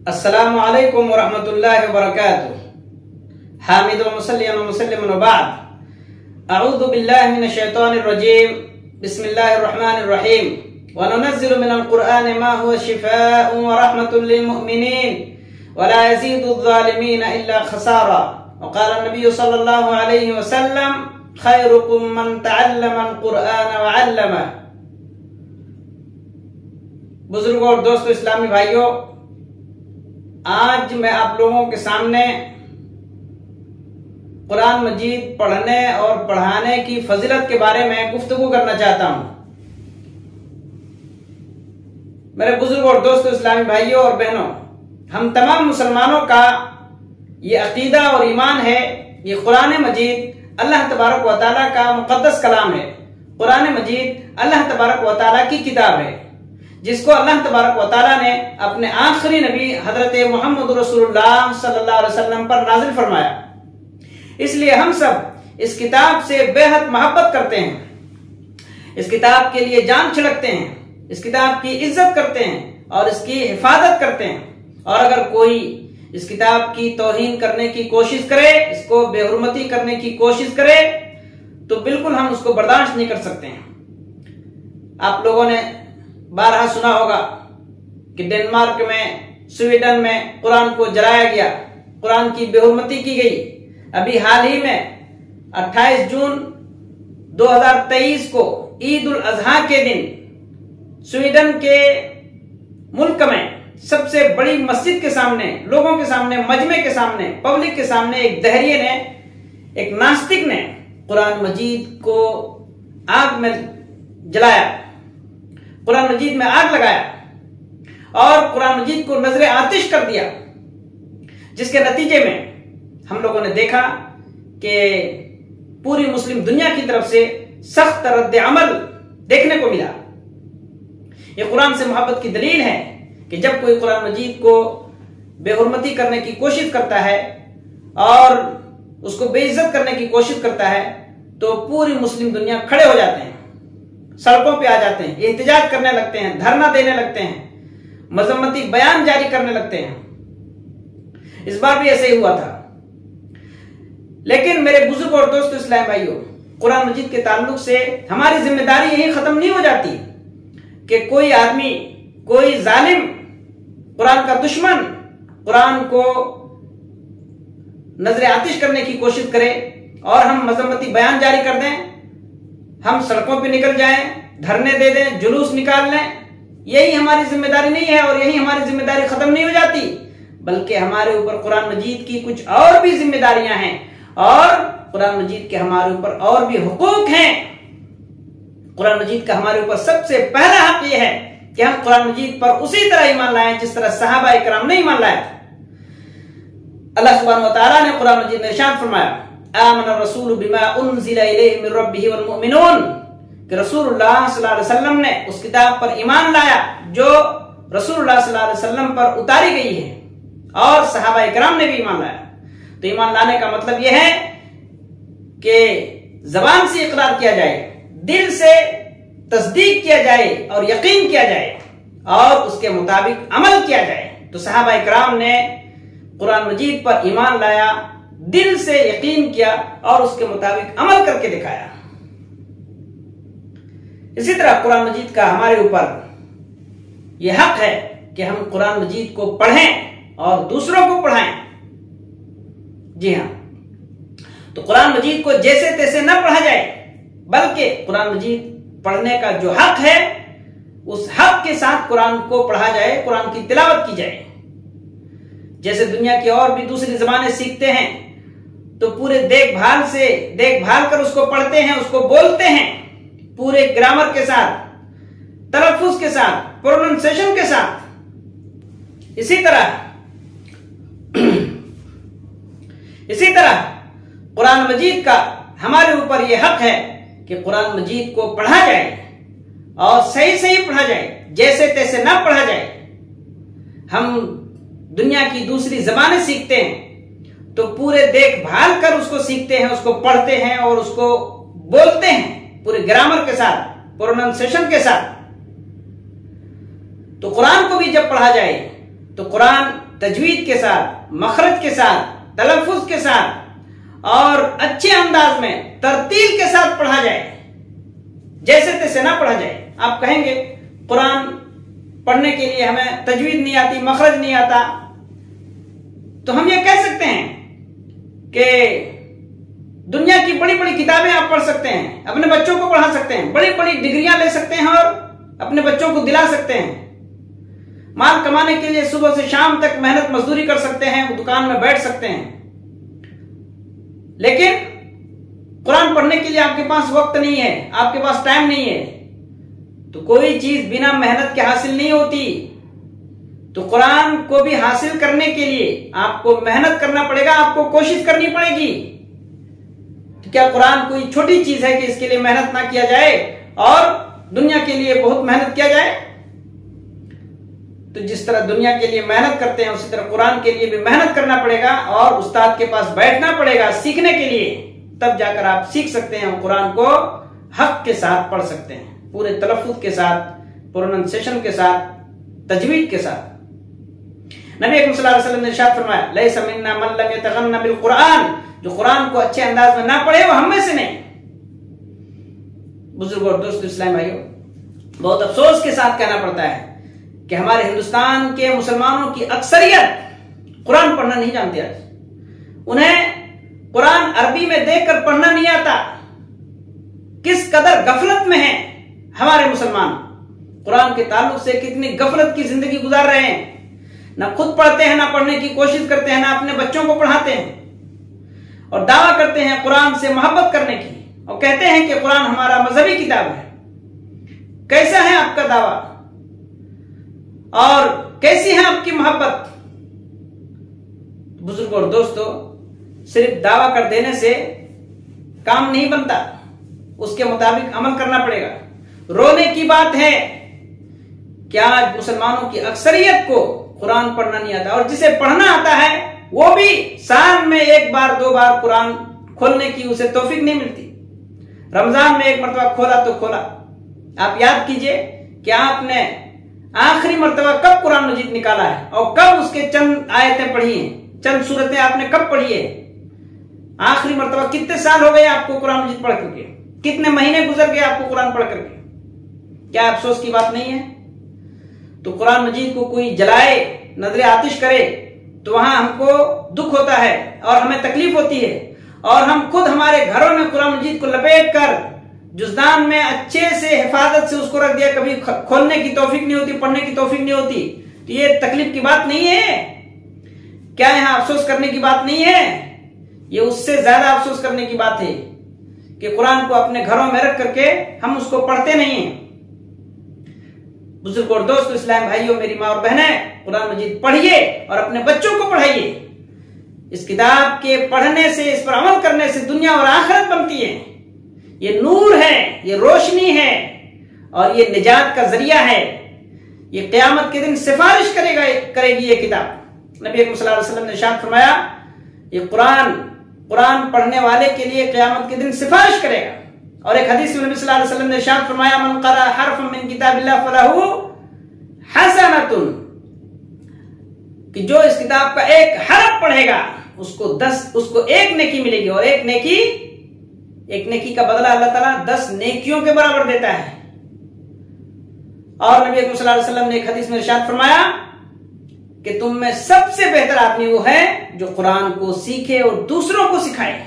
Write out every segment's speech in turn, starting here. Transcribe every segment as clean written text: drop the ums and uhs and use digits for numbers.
अस्सलामु अलैकुम वरहमतुल्लाहि वबरकातुहू। हामिद व मुसल्लिम व मुसल्लिमन व बाद। अऊज़ु बिल्लाहि मिनश शैतानिर रजीम। बिस्मिल्लाहिर रहमानिर रहीम। व नुनज़्ज़िलु मिनल क़ुरआनि मा हुवा शिफ़ाअun व रहमतुल लिल मुमिनीन व ला यज़ीदु ज़ालिमीना इल्ला ख़सारा। व क़ाला नबी सल्लल्लाहु अलैहि वसल्लम खैरुकुम मन तअल्लमल क़ुरआन व अल्लमह। बुजुर्गों और दोस्तों, इस्लामी भाइयों, आज मैं आप लोगों के सामने कुरान मजीद पढ़ने और पढ़ाने की फजीलत के बारे में गुफ्तगू करना चाहता हूं। मेरे बुजुर्गों और दोस्तों, इस्लामी भाइयों और बहनों, हम तमाम मुसलमानों का ये अकीदा और ईमान है, ये कुरान मजीद अल्लाह तबारक व तआला का मुकद्दस कलाम है। कुरान मजीद अल्लाह तबारक व तआला की किताब है, जिसको अल्लाह तबारक व तआला ने अपने आखिरी नबी हजरत मोहम्मद रसूलुल्लाह सल्लल्लाहु अलैहि वसल्लम पर नाजिल फरमाया। इसलिए हम सब इस किताब से बेहद मोहब्बत करते हैं, इस किताब के लिए जान छिड़कते हैं, इस किताब की इज्जत करते हैं और इसकी हिफाजत करते हैं। और अगर कोई इस किताब की तौहीन करने की कोशिश करे, इसको बेहुरमती करने की कोशिश करे, तो बिल्कुल हम उसको बर्दाश्त नहीं कर सकते हैं। आप लोगों ने बारहा सुना होगा कि डेनमार्क में, स्वीडन में कुरान को जलाया गया, कुरान की बेहुरमती की गई। अभी हाल ही में 28 जून 2023 को ईद उल अजहा के दिन स्वीडन के मुल्क में सबसे बड़ी मस्जिद के सामने, लोगों के सामने, मजमे के सामने, पब्लिक के सामने एक दहरिये ने, एक नास्तिक ने कुरान मजीद को आग में जलाया, कुरान मजीद में आग लगाया और कुरान मजीद को नजरे आतिश कर दिया, जिसके नतीजे में हम लोगों ने देखा कि पूरी मुस्लिम दुनिया की तरफ से सख्त रद्द अमल देखने को मिला। यह कुरान से मोहब्बत की दलील है कि जब कोई कुरान मजीद को बेहुरमती करने की कोशिश करता है और उसको बेइज्जत करने की कोशिश करता है, तो पूरी मुस्लिम दुनिया खड़े हो जाते हैं, सड़कों पे आ जाते हैं, एहतजाज करने लगते हैं, धरना देने लगते हैं, मजम्मती बयान जारी करने लगते हैं। इस बार भी ऐसे ही हुआ था। लेकिन मेरे बुजुर्ग और दोस्तों, इस्लामी भाइयों, कुरान मजीद के ताल्लुक से हमारी जिम्मेदारी यही खत्म नहीं हो जाती कि कोई आदमी, कोई जालिम, कुरान का दुश्मन कुरान को नजरे आतिश करने की कोशिश करे और हम मजम्मती बयान जारी कर दें, हम सड़कों पे निकल जाएं, धरने दे दें, जुलूस निकाल लें। यही हमारी जिम्मेदारी नहीं है और यही हमारी जिम्मेदारी खत्म नहीं हो जाती, बल्कि हमारे ऊपर कुरान मजीद की कुछ और भी जिम्मेदारियां हैं और कुरान मजीद के हमारे ऊपर और भी हुकूक हैं। कुरान मजीद का हमारे ऊपर सबसे पहला हक यह है कि हम कुरान मजीद पर उसी तरह ईमान लाएं जिस तरह सहाबा इकराम ने ईमान लाया था। अल्लाह सुब्हानहू व तआला ने कुरान मजीद में इरशाद फरमाया, आमन रसूल बिमा उनज़िला इलैहि मिन रब्बिही वल मुमिनून, कि रसूलुल्लाह सल्लल्लाहु अलैहि वसल्लम ने उस किताब पर ईमान लाया जो रसूलुल्लाह सल्लल्लाहु अलैहि वसल्लम पर उतारी गई है और सहाबा इकराम ने भी ईमान लाया। तो ईमान लाने का मतलब यह है कि जबान से इकरार किया जाए, दिल से तस्दीक किया जाए और यकीन किया जाए और उसके मुताबिक अमल किया जाए। तो सहाबा इकराम ने कुरान मजीद पर ईमान लाया, दिल से यकीन किया और उसके मुताबिक अमल करके दिखाया। इसी तरह कुरान मजीद का हमारे ऊपर यह हक है कि हम कुरान मजीद को पढ़ें और दूसरों को पढ़ाएं। जी हां, तो कुरान मजीद को जैसे तैसे न पढ़ा जाए, बल्कि कुरान मजीद पढ़ने का जो हक है, उस हक के साथ कुरान को पढ़ा जाए, कुरान की तिलावत की जाए। जैसे दुनिया की और भी दूसरी ज़बानें सीखते हैं तो पूरे देखभाल कर उसको पढ़ते हैं, उसको बोलते हैं, पूरे ग्रामर के साथ, तलफ्फुज़ के साथ, प्रोनाउंसिएशन के साथ। इसी तरह कुरान मजीद का हमारे ऊपर यह हक है कि कुरान मजीद को पढ़ा जाए और सही सही पढ़ा जाए, जैसे तैसे ना पढ़ा जाए। हम दुनिया की दूसरी ज़बानें सीखते हैं तो पूरे देखभाल कर उसको सीखते हैं, उसको पढ़ते हैं और उसको बोलते हैं पूरे ग्रामर के साथ, प्रोनाउंसिएशन के साथ। तो कुरान को भी जब पढ़ा जाए तो कुरान तजवीद के साथ, मखरज के साथ, तलफ्फुज के साथ और अच्छे अंदाज में तरतील के साथ पढ़ा जाए, जैसे तैसे ना पढ़ा जाए। आप कहेंगे कुरान पढ़ने के लिए हमें तजवीद नहीं आती, मखरज नहीं आता, तो हम ये कह सकते हैं कि दुनिया की बड़ी बड़ी किताबें आप पढ़ सकते हैं, अपने बच्चों को पढ़ा सकते हैं, बड़ी बड़ी डिग्रियां ले सकते हैं और अपने बच्चों को दिला सकते हैं। माल कमाने के लिए सुबह से शाम तक मेहनत मजदूरी कर सकते हैं, दुकान में बैठ सकते हैं, लेकिन कुरान पढ़ने के लिए आपके पास वक्त नहीं है, आपके पास टाइम नहीं है, तो कोई चीज बिना मेहनत के हासिल नहीं होती। तो कुरान को भी हासिल करने के लिए आपको मेहनत करना पड़ेगा, आपको कोशिश करनी पड़ेगी। तो क्या कुरान कोई छोटी चीज है कि इसके लिए मेहनत ना किया जाए और दुनिया के लिए बहुत मेहनत किया जाए? तो जिस तरह दुनिया के लिए मेहनत करते हैं, उसी तरह कुरान के लिए भी मेहनत करना पड़ेगा और उस्ताद के पास बैठना पड़ेगा सीखने के लिए। तब जाकर आप सीख सकते हैं, कुरान को हक के साथ पढ़ सकते हैं, पूरे तलफ्फुज के साथ, प्रोनाउंसिएशन के साथ, तजवीद के साथ। नबी अकरम सल्लल्लाहु अलैहि वसल्लम ने इरशाद फरमाया, लैसा मिन्ना मन लम यतगन्ना बिल कुरान, जो कुरान को अच्छे अंदाज में ना पढ़े वो हम में से नहीं। बुजुर्गों और दोस्तों, इस्लाम भाइयों, बहुत अफसोस के साथ कहना पड़ता है कि हमारे हिंदुस्तान के मुसलमानों की अक्सरियत कुरान पढ़ना नहीं जानते। आज उन्हें कुरान अरबी में देखकर पढ़ना नहीं आता। किस कदर गफलत में है हमारे मुसलमान, कुरान के ताल्लुक से कितनी गफलत की जिंदगी गुजार रहे हैं। ना खुद पढ़ते हैं, ना पढ़ने की कोशिश करते हैं, ना अपने बच्चों को पढ़ाते हैं, और दावा करते हैं कुरान से मोहब्बत करने की, और कहते हैं कि कुरान हमारा मजहबी किताब है। कैसा है आपका दावा और कैसी है आपकी मोहब्बत? बुजुर्गों और दोस्तों, सिर्फ दावा कर देने से काम नहीं बनता, उसके मुताबिक अमल करना पड़ेगा। रोने की बात है कि आज मुसलमानों की अक्सरियत को कुरान पढ़ना नहीं आता, और जिसे पढ़ना आता है वो भी साल में एक बार दो बार कुरान खोलने की उसे तौफीक नहीं मिलती। रमजान में एक मरतबा खोला तो खोला। आप याद कीजिए कि आपने आखिरी मरतबा कब कुरान मजीद निकाला है और कब उसके चंद आयतें पढ़ी हैं, चंद सूरतें आपने कब पढ़ी है। आखिरी मरतबा कितने साल हो गए आपको कुरान मजीद पढ़ करके, कितने महीने गुजर गए आपको कुरान पढ़ करके? क्या अफसोस की बात नहीं है? तो कुरान मजीद को कोई जलाए, नजरे आतिश करे, तो वहां हमको दुख होता है और हमें तकलीफ होती है, और हम खुद हमारे घरों में कुरान मजीद को लपेट कर जुज़दान में अच्छे से हिफाजत से उसको रख दिया, कभी खोलने की तौफीक नहीं होती, पढ़ने की तौफीक नहीं होती। तो ये तकलीफ की बात नहीं है क्या? यहां अफसोस करने की बात नहीं है, ये उससे ज्यादा अफसोस करने की बात है कि कुरान को अपने घरों में रख करके हम उसको पढ़ते नहीं हैं। बुजुर्ग और दोस्तों, इस्लाम भाइयों, मेरी माँ और बहनें, कुरान मजीद पढ़िए और अपने बच्चों को पढ़ाइए। इस किताब के पढ़ने से, इस पर अमल करने से दुनिया और आखिरत बनती है। ये नूर है, ये रोशनी है और ये निजात का जरिया है। ये क़यामत के दिन सिफारिश करेगी ये किताब। नबी अकरम सल्लल्लाहु अलैहि वसल्लम ने इरशाद फरमाया, ये कुरान पढ़ने वाले के लिए क़यामत के दिन सिफारिश करेगा। और एक हदीस में नबी सल्लल्लाहु अलैहि वसल्लम ने इरशाद फरमाया, मन क़रा हरफन मिन किताबिल्लाह फलहु हसनतुन, कि जो इस किताब का एक हरफ पढ़ेगा उसको एक नेकी मिलेगी, और एक नेकी का बदला अल्लाह ताला 10 नेकियों के बराबर देता है। और नबी अकरम सल्लल्लाहु अलैहि वसल्लम ने एक हदीस में इरशाद फरमाया कि तुम में सबसे बेहतर आदमी वो है जो कुरान को सीखे और दूसरों को सिखाए।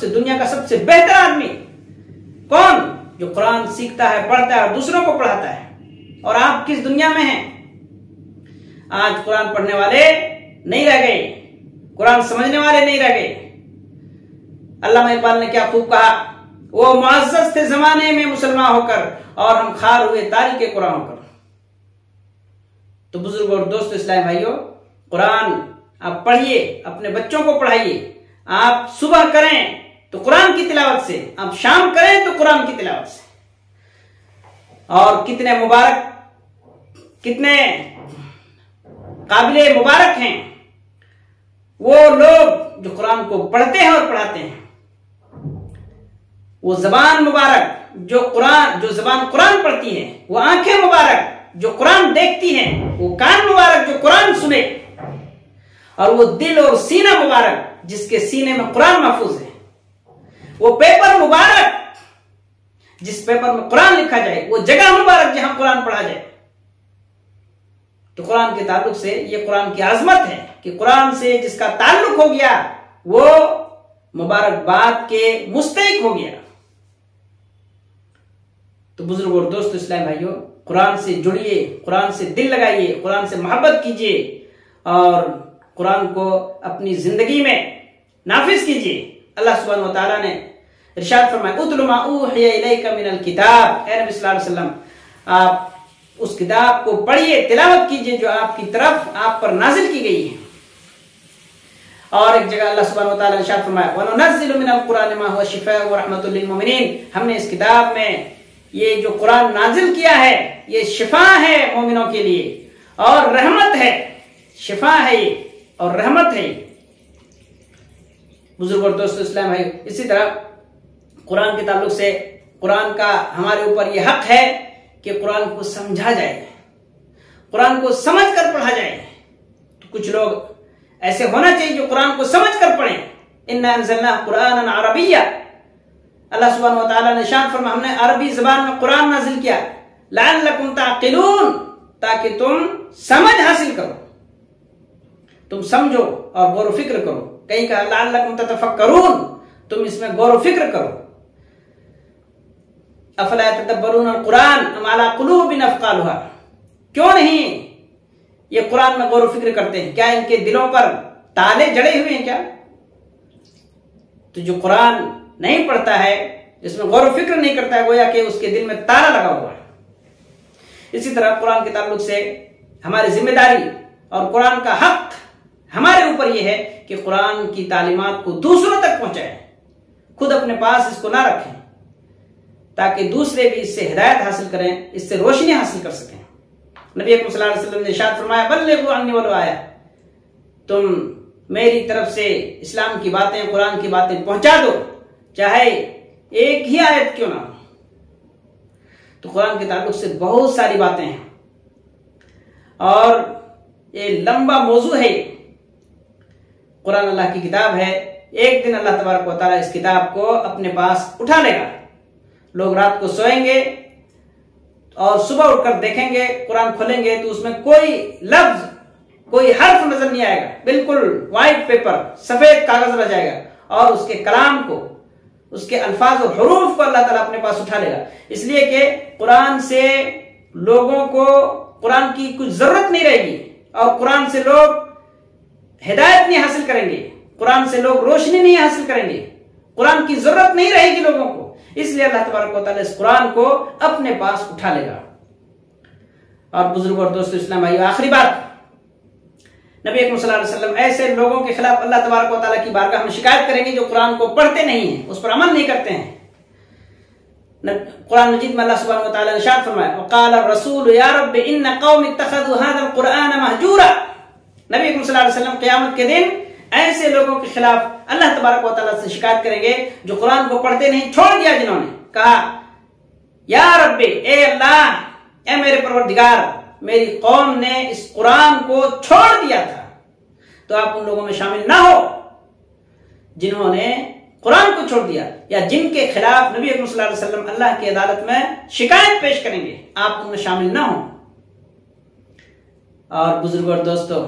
दुनिया का सबसे बेहतर आदमी कौन? जो कुरान सीखता है, पढ़ता है और दूसरों को पढ़ाता है। और आप किस दुनिया में हैं? आज कुरान पढ़ने वाले नहीं रह गए, कुरान समझने वाले नहीं रह गए। अल्लामा इकबाल ने क्या खूब कहा, वो मुअज़्ज़ज़ थे जमाने में मुसलमान होकर और हम खार हुए तारीके कुरान होकर। तो बुजुर्ग और दोस्तों, इस्लाम भाइयों, कुरान आप पढ़िए, अपने बच्चों को पढ़ाइए। आप सुबह करें तो कुरान की तिलावत से, आप शाम करें तो कुरान की तिलावत से। और कितने मुबारक, कितने काबिले मुबारक हैं वो लोग जो कुरान को पढ़ते हैं और पढ़ाते हैं। वो जबान मुबारक जो जबान कुरान पढ़ती है, वो आंखें मुबारक जो कुरान देखती हैं, वो कान मुबारक जो कुरान सुने। और वो दिल और सीना मुबारक जिसके सीने में कुरान महफूज है, वो पेपर मुबारक जिस पेपर में कुरान लिखा जाए, वो जगह मुबारक जहां कुरान पढ़ा जाए। तो कुरान के ताल्लुक से ये कुरान की आजमत है कि कुरान से जिसका ताल्लुक हो गया वो मुबारकबाद के मुस्तहिक हो गया। तो बुजुर्ग और दोस्तों इस्लाम भाइयों, कुरान से जुड़िए, कुरान से दिल लगाइए, कुरान से मोहब्बत कीजिए और कुरान को अपनी जिंदगी में नाफिज कीजिए। अल्लाह सुब्हानहु व तआला ने इरशाद फरमाया, उतलु मा ऊहिया इलैका मिनल किताब, ए नबी सल्लल्लाहु अलैहि वसल्लम आप उस किताब को पढ़िए, तिलावत कीजिए जो आपकी तरफ आप पर नाजिल की गई है। और एक जगह अल्लाह सुब्हानहु व तआला ने इरशाद फरमाया, व नुनज़्ज़िलु मिनल कुरानि मा हुवा शिफ़ाअ व रहमतुल लिल मुमिनीन, हमने इस किताब में ये जो कुरान नाजिल किया है ये शिफा है मोमिनों के लिए और रहमत है, शिफा है ये और रहमत है ये। बुजुर्ग और दोस्तों इस्लाम भाई, इसी तरह कुरान के ताल्लुक से कुरान का हमारे ऊपर ये हक है कि कुरान को समझा जाए, कुरान को समझ कर पढ़ा जाए। तो कुछ लोग ऐसे होना चाहिए जो कुरान को समझ कर पढ़ें। इन्ना अंज़लनाहु कुरानन अरबिय्या, अल्लाह सुब्हानहु व तआला ने इरशाद फरमाया, हमने अरबी जबान में कुरान नाजिल किया, लअल्लकुम ताक़िलून, ताकि तुम समझ हासिल करो, तुम समझो और गौर फिक्र करो। कहीं कहा लअल्लकुम ततफक्करून, तुम इसमें गौर फिक्र करो। अफला यतदब्बरून अल-कुरान अम अला कुलूबिन अक़फ़ालुहा, क्यों नहीं ये कुरान में गौर फिक्र करते हैं, क्या इनके दिलों पर ताले जड़े हुए हैं क्या? तो जो कुरान नहीं पढ़ता है, जिसमें गौर फिक्र नहीं करता है, गोया कि उसके दिल में ताला लगा हुआ है। इसी तरह कुरान के ताल्लुक से हमारी जिम्मेदारी और कुरान का हक हमारे ऊपर यह है कि कुरान की तालीमात को दूसरों तक पहुंचाएं, खुद अपने पास इसको ना रखें, ताकि दूसरे भी इससे हिदायत हासिल करें, इससे रोशनी हासिल कर सकें। नबी अकरम सल्लल्लाहु अलैहि वसल्लम ने इरशाद फरमाया, बल्लिगू अन्नी वलो आया, तुम मेरी तरफ से इस्लाम की बातें, कुरान की बातें पहुंचा दो, चाहे एक ही आयत क्यों ना हो। तो कुरान के ताल्लुक से बहुत सारी बातें हैं और ये लंबा मौजू है। कुरान अल्लाह की किताब है, एक दिन अल्लाह तबारक व तआला इस किताब को अपने पास उठा लेगा। लोग रात को सोएंगे और सुबह उठकर देखेंगे, कुरान खोलेंगे तो उसमें कोई लफ्ज, कोई हर्फ नजर नहीं आएगा, बिल्कुल व्हाइट पेपर, सफेद कागज रह जाएगा और उसके कलाम को, उसके अल्फाज और हुरूफ को अल्लाह ताला अपने पास उठा लेगा। इसलिए कि कुरान से लोगों को कुरान की कुछ जरूरत नहीं रहेगी और कुरान से लोग हिदायत नहीं हासिल करेंगे, कुरान से लोग रोशनी नहीं हासिल करेंगे, कुरान की जरूरत नहीं रहेगी लोगों को। इसलिए अल्लाह तबारक व तआला इस कुरान को अपने पास उठा लेगा। और बुजुर्ग और दोस्तों इस्लाम भाई, आखिरी बात, नबी अकरम सल्लल्लाहु अलैहि वसल्लम ऐसे लोगों के खिलाफ अल्लाह तबारक व तआला की बारगाह में शिकायत करेंगे जो कुरान को पढ़ते नहीं है, उस पर अमल नहीं करते हैं। कुरान मजीद में अल्लाह सुब्हानहु व तआला ने इरशाद फरमाया, वक़ाल ar-रसूल या रब्बि इन्न कौमी इत्तखज़ू हाज़ल कुरान महजूरा। नबी अकरम सल्लल्लाहु अलैहि वसल्लम क़यामत के दिन ऐसे लोगों के खिलाफ अल्लाह तबारक व तआला से शिकायत करेंगे जो कुरान को पढ़ते नहीं, छोड़ दिया, जिन्होंने कहा या रब्बी, ए अल्लाह, ए मेरे परवरदिगार, मेरी कौम ने इस कुरान को छोड़ दिया था। तो आप उन लोगों में शामिल ना हो जिन्होंने कुरान को छोड़ दिया या जिनके खिलाफ नबी अकरम सल्लल्लाहु अलैहि वसल्लम अल्लाह की अदालत में शिकायत पेश करेंगे, आप उनमें शामिल ना हो। और बुजुर्गों और दोस्तों,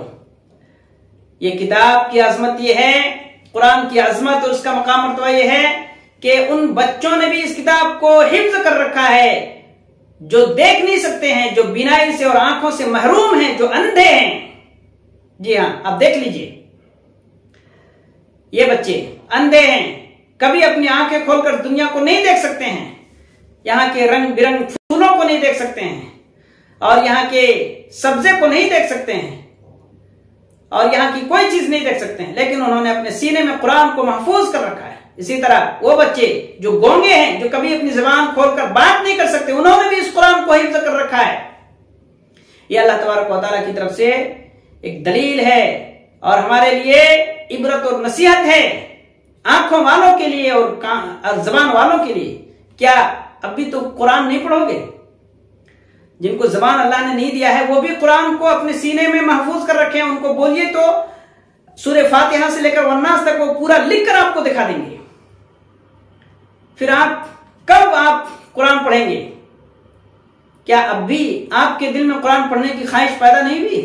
ये किताब की अजमत ये है, कुरान की अजमत और उसका मकाम मर्तबा ये है कि उन बच्चों ने भी इस किताब को हिफ्ज कर रखा है जो देख नहीं सकते हैं, जो बीनाई से और आंखों से महरूम हैं, जो अंधे हैं। जी हां, आप देख लीजिए, ये बच्चे अंधे हैं, कभी अपनी आंखें खोलकर दुनिया को नहीं देख सकते हैं, यहां के रंग बिरंग फूलों को नहीं देख सकते हैं और यहां के सब्जे को नहीं देख सकते हैं और यहां की कोई चीज नहीं देख सकते हैं, लेकिन उन्होंने अपने सीने में कुरान को महफूज कर रखा है। इसी तरह वो बच्चे जो गूंगे हैं, जो कभी अपनी जुबान खोलकर बात नहीं कर सकते, उन्होंने भी इस कुरान को हिफ्ज कर रखा है। यह अल्लाह तबारक व तआला की तरफ से एक दलील है और हमारे लिए इबरत और नसीहत है, आंखों वालों के लिए और जबान वालों के लिए। क्या अभी तो कुरान नहीं पढ़ोगे? जिनको जबान अल्लाह ने नहीं दिया है वो भी कुरान को अपने सीने में महफूज कर रखे हैं, उनको बोलिए तो सूरह फातिहा से लेकर वन्नास तक वो पूरा लिखकर आपको दिखा देंगे। फिर आप कब आप कुरान पढ़ेंगे? क्या अब भी आपके दिल में कुरान पढ़ने की ख्वाहिश पैदा नहीं हुई?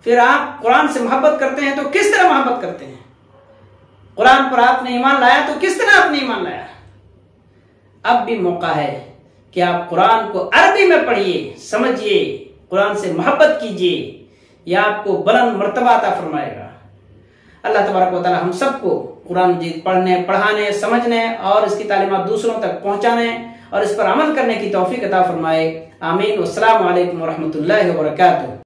फिर आप कुरान से मोहब्बत करते हैं तो किस तरह मोहब्बत करते हैं? कुरान पर आपने ईमान लाया तो किस तरह आपने ईमान लाया? अब भी मौका है कि आप कुरान को अरबी में पढ़िए, समझिए, कुरान से मोहब्बत कीजिए। यह आपको बुलंद मर्तबा अता फरमाएगा। अल्लाह तबारक व तआला हम सबको कुरान मजीद पढ़ने, पढ़ाने, समझने और इसकी तालीमात दूसरों तक पहुंचाने और इस पर अमल करने की तौफीक अता फरमाए। आमीन। अस्सलामु अलैकुम व रहमतुल्लाहि व बरकातुहू।